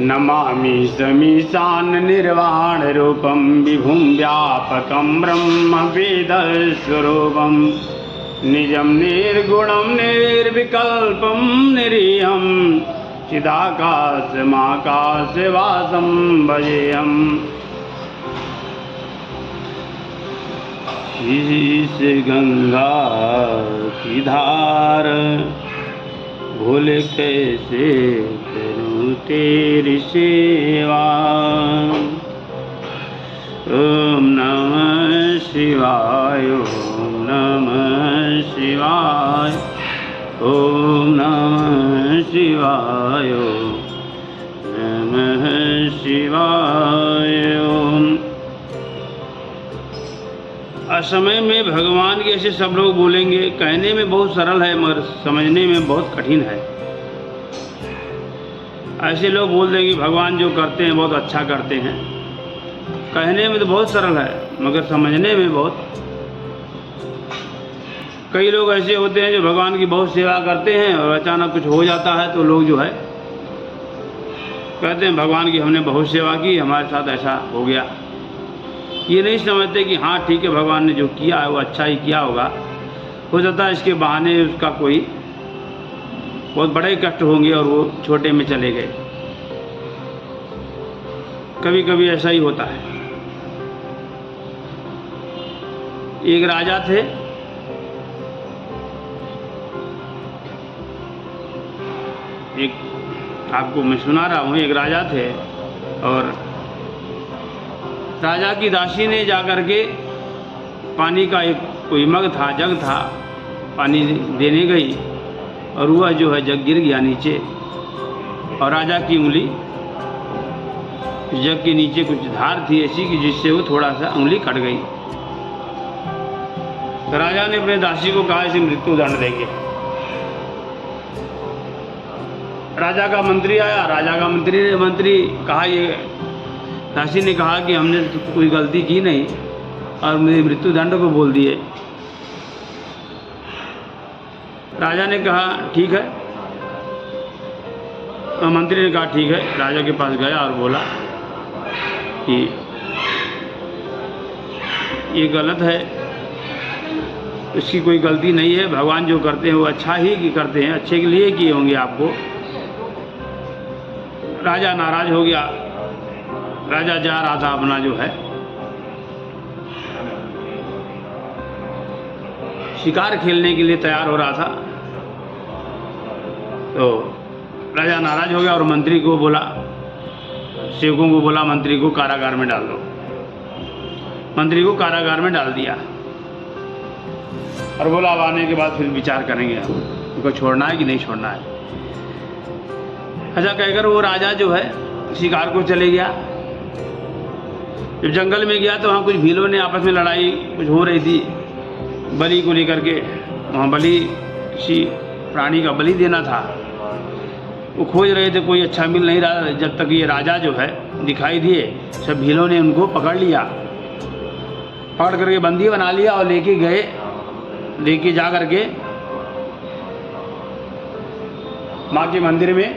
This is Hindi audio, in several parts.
नमामि समीशान निर्वाण रूपम विभुं व्यापकं ब्रह्म वेदस्वरूपं निजं निर्गुणं निर्विकल्पं निरीहं चिदाकाशमाकाशवासं भजेऽहम्। शीश गंगा की धार भूल कैसे करूं तेरी सेवा। ओम नमः शिवाय, ओम नमः शिवाय, ओम नमः शिवाय, ओम नमः शिवाय। ओम। असमय में भगवान के ऐसे सब लोग बोलेंगे, कहने में बहुत सरल है मगर समझने में बहुत कठिन है। ऐसे लोग बोल देंगे भगवान जो करते हैं बहुत अच्छा करते हैं, कहने में तो बहुत सरल है मगर समझने में बहुत। कई लोग ऐसे होते हैं जो भगवान की बहुत सेवा करते हैं और अचानक कुछ हो जाता है तो लोग जो है कहते हैं भगवान की हमने बहुत सेवा की, हमारे साथ ऐसा हो गया। ये नहीं समझते कि हाँ ठीक है, भगवान ने जो किया है वो अच्छा ही किया होगा। हो सकता है इसके बहाने उसका कोई बहुत बड़े कष्ट होंगे और वो छोटे में चले गए। कभी कभी ऐसा ही होता है। एक राजा थे, एक आपको मैं सुना रहा हूँ। एक राजा थे और राजा की दासी ने जाकर के पानी का एक कोई मग था, जग था, पानी देने गई और वह जो है जग गिर गया नीचे और राजा की उंगली जग के नीचे कुछ धार थी ऐसी कि जिससे वो थोड़ा सा उंगली कट गई। तो राजा ने अपने दासी को कहा इसे मृत्यु दंड देंगे। राजा का मंत्री आया, राजा का मंत्री कहा, ये दासी ने कहा कि हमने तो कोई गलती की नहीं और मेरे मृत्यु दंड को बोल दिए। राजा ने कहा ठीक है, और मंत्री ने कहा ठीक है। राजा के पास गया और बोला कि ये गलत है, इसकी कोई गलती नहीं है, भगवान जो करते हैं वो अच्छा ही करते हैं, अच्छे के लिए किए होंगे आपको। राजा नाराज हो गया। राजा जा रहा था अपना जो है शिकार खेलने के लिए तैयार हो रहा था, तो राजा नाराज हो गया और मंत्री को बोला, सेवकों को बोला मंत्री को कारागार में डाल दो। मंत्री को कारागार में डाल दिया और बोला अब आने के बाद फिर विचार करेंगे उनको छोड़ना है कि नहीं छोड़ना है। ऐसा कहकर वो राजा जो है शिकार को चले गया। जब जंगल में गया तो वहाँ कुछ भीलों ने आपस में लड़ाई कुछ हो रही थी बलि को लेकर के। वहाँ बलि, किसी प्राणी का बलि देना था, वो खोज रहे थे, कोई अच्छा मिल नहीं रहा। जब तक ये राजा जो है दिखाई दिए, सब भीलों ने उनको पकड़ लिया, पकड़ करके बंदी बना लिया और लेके गए। लेके जा करके माँ के मंदिर में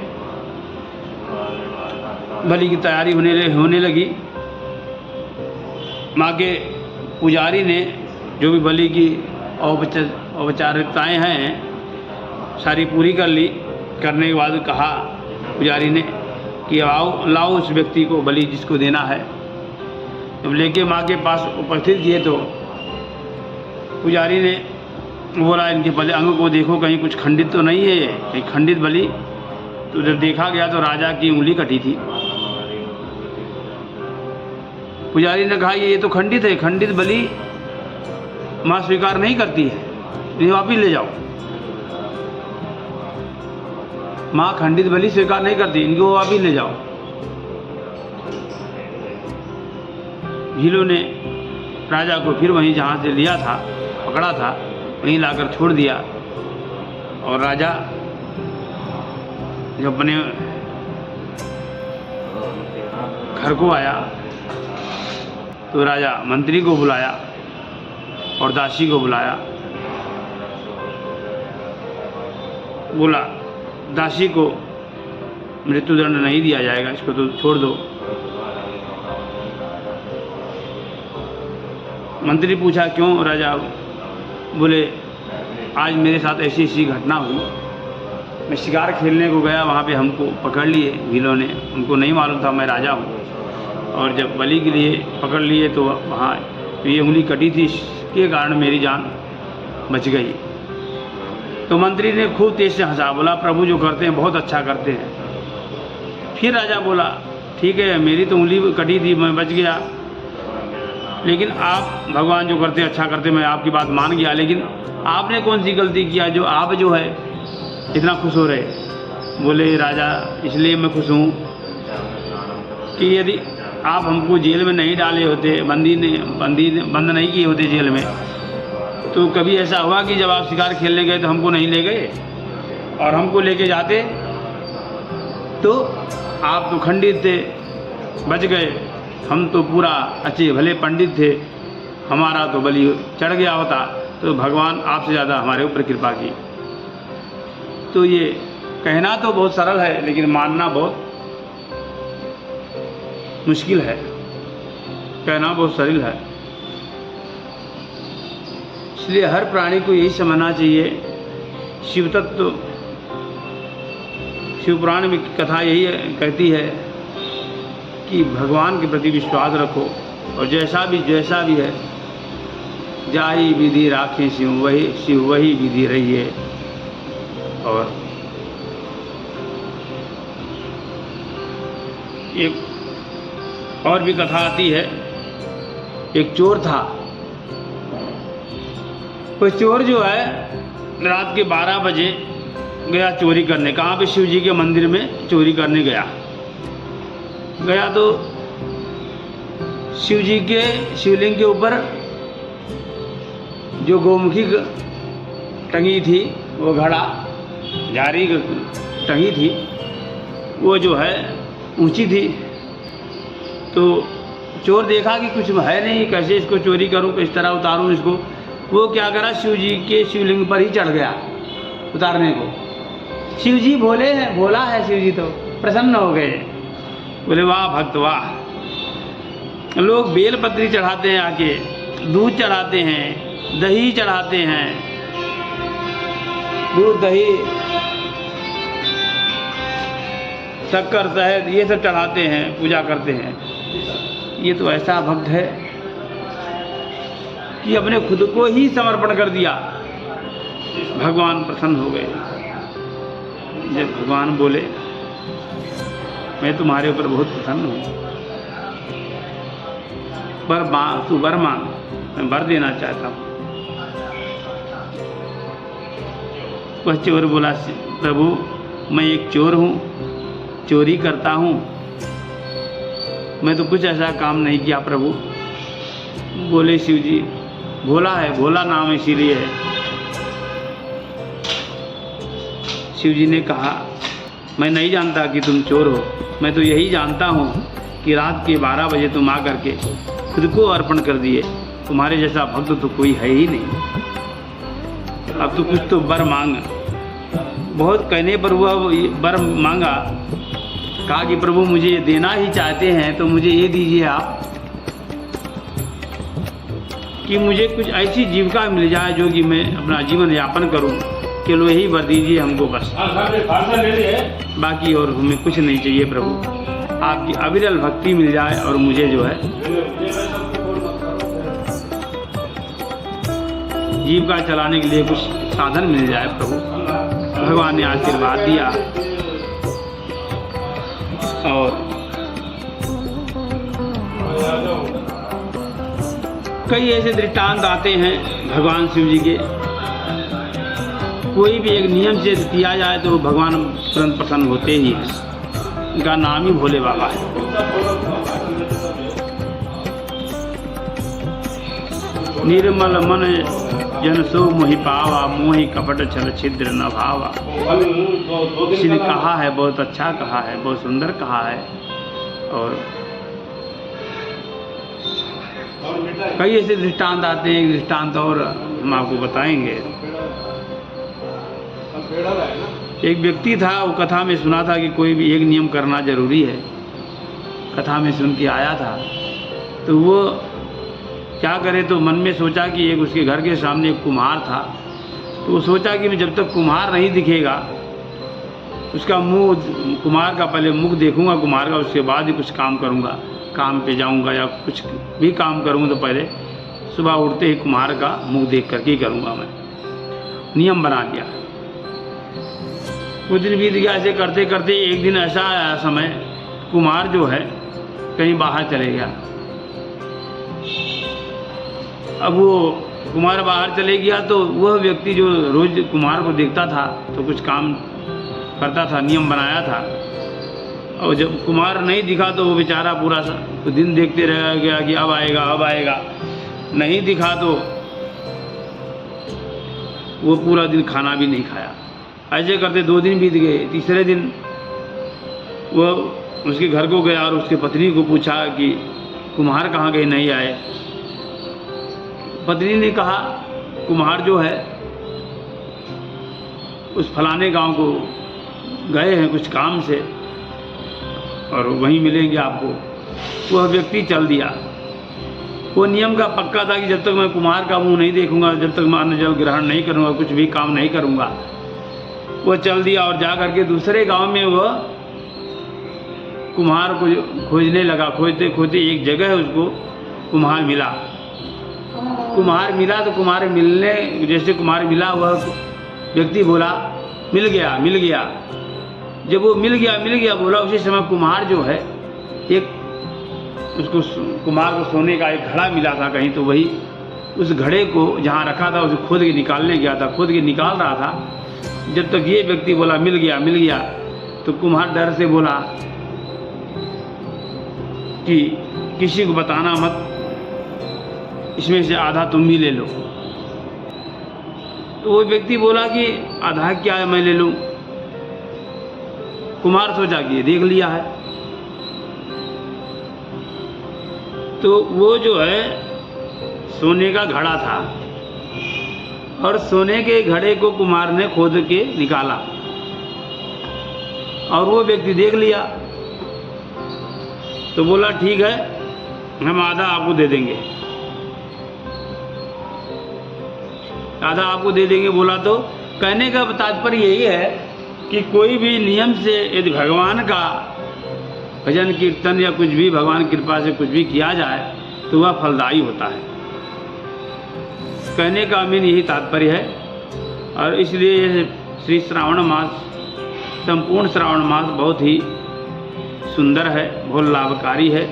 बलि की तैयारी होने लगी। माँ के पुजारी ने जो भी बलि की औपचारिकताएँ हैं सारी पूरी कर ली। करने के बाद कहा पुजारी ने कि आओ लाओ उस व्यक्ति को बलि जिसको देना है। जब लेके माँ के पास उपस्थित किए तो पुजारी ने बोला इनके पहले अंग को देखो कहीं कुछ खंडित तो नहीं है, कहीं खंडित बलि। तो जब देखा गया तो राजा की उंगली कटी थी। पुजारी ने कहा ये तो खंडित है, खंडित बलि माँ स्वीकार नहीं करती है, इन्हें वापिस ले जाओ। माँ खंडित बलि स्वीकार नहीं करती, इनको वापिस ले जाओ। भीलों ने राजा को फिर वहीं जहाँ से लिया था, पकड़ा था, वहीं लाकर छोड़ दिया। और राजा जब अपने घर को आया तो राजा मंत्री को बुलाया और दासी को बुलाया। बोला दासी को मृत्युदंड नहीं दिया जाएगा, इसको तो छोड़ दो। मंत्री पूछा क्यों राजा? बोले आज मेरे साथ ऐसी ऐसी घटना हुई, मैं शिकार खेलने को गया, वहाँ पे हमको पकड़ लिए भीलों ने, उनको नहीं मालूम था मैं राजा हूँ, और जब बलि के लिए पकड़ लिए तो वहाँ ये उंगली कटी थी, इसके कारण मेरी जान बच गई। तो मंत्री ने खूब तेज से हंसा, बोला प्रभु जो करते हैं बहुत अच्छा करते हैं। फिर राजा बोला ठीक है, मेरी तो उंगली कटी थी, मैं बच गया, लेकिन आप भगवान जो करते हैं अच्छा करते, मैं आपकी बात मान गया, लेकिन आपने कौन सी गलती किया जो आप जो है इतना खुश हो रहे? बोले राजा इसलिए मैं खुश हूँ कि यदि आप हमको जेल में नहीं डाले होते, बंद नहीं किए होते जेल में, तो कभी ऐसा हुआ कि जब आप शिकार खेलने गए तो हमको नहीं ले गए, और हमको लेके जाते तो आप तो खंडित थे, बच गए, हम तो पूरा अच्छे भले पंडित थे, हमारा तो बलि चढ़ गया होता, तो भगवान आपसे ज़्यादा हमारे ऊपर कृपा की। तो ये कहना तो बहुत सरल है, लेकिन मानना बहुत मुश्किल है। कहना बहुत सरल है, इसलिए हर प्राणी को यही समझना चाहिए। शिव तत्व, शिव पुराण में कथा यही कहती है कि भगवान के प्रति विश्वास रखो, और जैसा भी है, जाई विधि राखें शिव वही विधि रही है। और एक और भी कथा आती है, एक चोर था, वो चोर जो है रात के 12 बजे गया चोरी करने। कहाँ पे? शिव जी के मंदिर में चोरी करने गया तो शिव जी के शिवलिंग के ऊपर जो गोमुखी टंगी थी, वो घड़ा जारी टंगी थी, वो जो है ऊंची थी। तो चोर देखा कि कुछ है नहीं, कैसे इसको चोरी करूं, किस तरह उतारूं इसको। वो क्या करा, शिव जी के शिवलिंग पर ही चढ़ गया उतारने को। शिव जी भोले हैं, भोला है शिव जी, तो प्रसन्न हो गए, बोले वाह भक्त वाह। लोग बेलपत्री चढ़ाते हैं, आके दूध चढ़ाते हैं, दही चढ़ाते हैं, दूध दही शक्कर शहद ये सब चढ़ाते हैं, पूजा करते हैं। ये तो ऐसा भक्त है कि अपने खुद को ही समर्पण कर दिया, भगवान प्रसन्न हो गए। जब भगवान बोले मैं तुम्हारे ऊपर बहुत प्रसन्न हूँ, तू वर मांग, मैं वर देना चाहता हूँ। वह चोर बोला प्रभु मैं एक चोर हूँ, चोरी करता हूँ, मैं तो कुछ ऐसा काम नहीं किया प्रभु। बोले शिव जी भोला है, भोला नाम इसीलिए है। शिव जी ने कहा मैं नहीं जानता कि तुम चोर हो, मैं तो यही जानता हूँ कि रात के 12 बजे तुम आ करके खुद को अर्पण कर दिए, तुम्हारे जैसा भक्त तो कोई है ही नहीं। अब तो कुछ तो वर मांग। बहुत कहने पर हुआ वर मांगा, कहा कि प्रभु मुझे देना ही चाहते हैं तो मुझे ये दीजिए आप कि मुझे कुछ ऐसी जीविका मिल जाए जो कि मैं अपना जीवन यापन करूं, केवल यही वर दीजिए हमको बस, बाकी और हमें कुछ नहीं चाहिए प्रभु। आपकी अविरल भक्ति मिल जाए और मुझे जो है जीविका चलाने के लिए कुछ साधन मिल जाए प्रभु। भगवान ने आशीर्वाद दिया। और कई ऐसे दृष्टांत आते हैं भगवान शिव जी के, कोई भी एक नियम से किया जाए तो भगवान तुरंत प्रसन्न होते ही हैं। उनका नाम ही भोले बाबा है। निर्मल मन जन सो मोहि पावा, मोहि कपट छल छिद्र न भावा। किसी ने कहा है, बहुत अच्छा कहा है, बहुत सुंदर कहा है। और कई ऐसे दृष्टांत आते हैं, एक दृष्टांत और हम आपको बताएंगे। एक व्यक्ति था, वो कथा में सुना था कि कोई भी एक नियम करना जरूरी है, कथा में सुन के आया था। तो वो क्या करे, तो मन में सोचा कि एक उसके घर के सामने एक कुम्हार था, तो वो सोचा कि मैं जब तक कुम्हार नहीं दिखेगा उसका मुंह, कुम्हार का पहले मुख देखूंगा कुम्हार का, उसके बाद ही कुछ काम करूंगा, काम पे जाऊंगा या कुछ भी काम करूंगा तो पहले सुबह उठते ही कुम्हार का मुख देख करके ही करूंगा। मैं नियम बना दिया। कुछ दिन बीत गया, ऐसे करते करते एक दिन ऐसा आया समय, कुम्हार जो है कहीं बाहर चले गया। अब वो कुम्हार बाहर चले गया तो वह व्यक्ति जो रोज कुम्हार को देखता था तो कुछ काम करता था, नियम बनाया था, और जब कुम्हार नहीं दिखा तो वो बेचारा पूरा तो दिन देखते रह गया कि अब आएगा अब आएगा, नहीं दिखा तो वो पूरा दिन खाना भी नहीं खाया। ऐसे करते 2 दिन बीत गए। तीसरे दिन वो उसके घर को गया और उसकी पत्नी को पूछा कि कुम्हार कहाँ गए, नहीं आए। पत्नी ने कहा कुम्हार जो है उस फलाने गांव को गए हैं कुछ काम से और वहीं मिलेंगे आपको। वह व्यक्ति चल दिया। वो नियम का पक्का था कि जब तक मैं कुम्हार का मुंह नहीं देखूंगा, जब तक मैं अन्न जल ग्रहण नहीं करूंगा, कुछ भी काम नहीं करूंगा। वो चल दिया और जा करके दूसरे गांव में वह कुम्हार को खोजने लगा। खोजते खोजते एक जगह उसको कुम्हार मिला। कुम्हार मिला तो कुम्हार मिलने, जैसे कुम्हार मिला वह व्यक्ति बोला मिल गया मिल गया। जब वो मिल गया बोला, उसी समय कुम्हार जो है एक उसको कुम्हार को सोने का एक घड़ा मिला था कहीं, तो वही उस घड़े को जहाँ रखा था उसे खोद के निकालने गया था। खोद के निकाल रहा था, जब तक ये व्यक्ति बोला मिल गया, तो कुम्हार डर से बोला कि किसी को बताना मत, इसमें से आधा तुम भी ले लो। तो वो व्यक्ति बोला कि आधा क्या है, मैं ले लूं। कुम्हार सोचा कि ये देख लिया है। तो वो जो है सोने का घड़ा था और सोने के घड़े को कुम्हार ने खोद के निकाला और वो व्यक्ति देख लिया। तो बोला ठीक है, हम आधा आपको दे देंगे, आधा आपको दे देंगे। बोला तो कहने का तात्पर्य यही है कि कोई भी नियम से यदि भगवान का भजन कीर्तन या कुछ भी भगवान कृपा से कुछ भी किया जाए तो वह फलदायी होता है। कहने का मीन यही तात्पर्य है। और इसलिए श्री श्रावण मास, संपूर्ण श्रावण मास बहुत ही सुंदर है, बहुत लाभकारी है।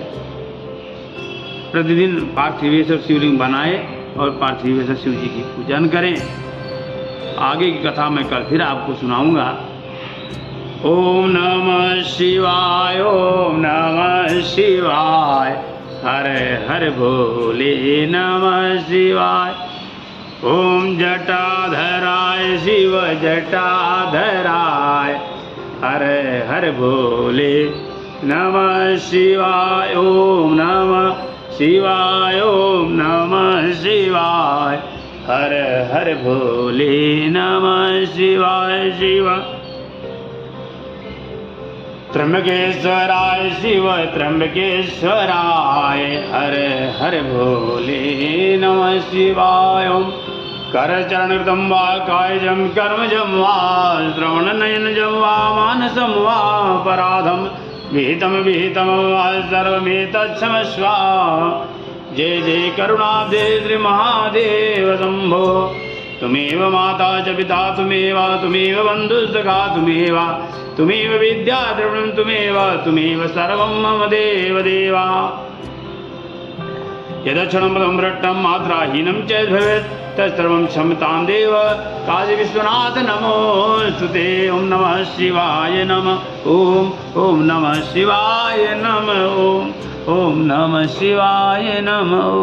प्रतिदिन पार्थिवेश्वर शिवलिंग बनाए और पार्थिवेश्वर शिव जी की पूजन करें। आगे की कथा मैं कल फिर आपको सुनाऊंगा। ओम नमः शिवाय, ओम नमः शिवाय, हर हर भोले नमः शिवाय। ओम जटाधराय शिव जटाधराय, हर हर भोले नमः शिवाय। ओम नमः शिवाय, ओम नमः शिवाय, हर हर भोले नमः शिवाय। शिव त्र्यंबकेश्वराय शिव त्र्यंबकेश्वराय, हर हर भोले नमः शिवाय। ओम करचरणकृतं वा कायजं कर्मजं वा श्रवणनयनजं वा मानसं वा पराधं विहितं वा सर्वमेतत्क्षमस्व। जय जय करुणाब्धे श्री महादेव शंभो। तुमेव माता च पिता तुमेव बन्धुसखा तुमेव विद्या द्रविणं तुमेव सर्वं मम देव देवा। यदक्षरं पदं भ्रष्टं मात्राहीनं च भवेत् तत्सर्वं क्षमतां देव। काशी विश्वनाथ नमोस्तुते। ओम नमः शिवाय नमः। ओम नमः शिवाय नमः। ओम नमः शिवाय नमः।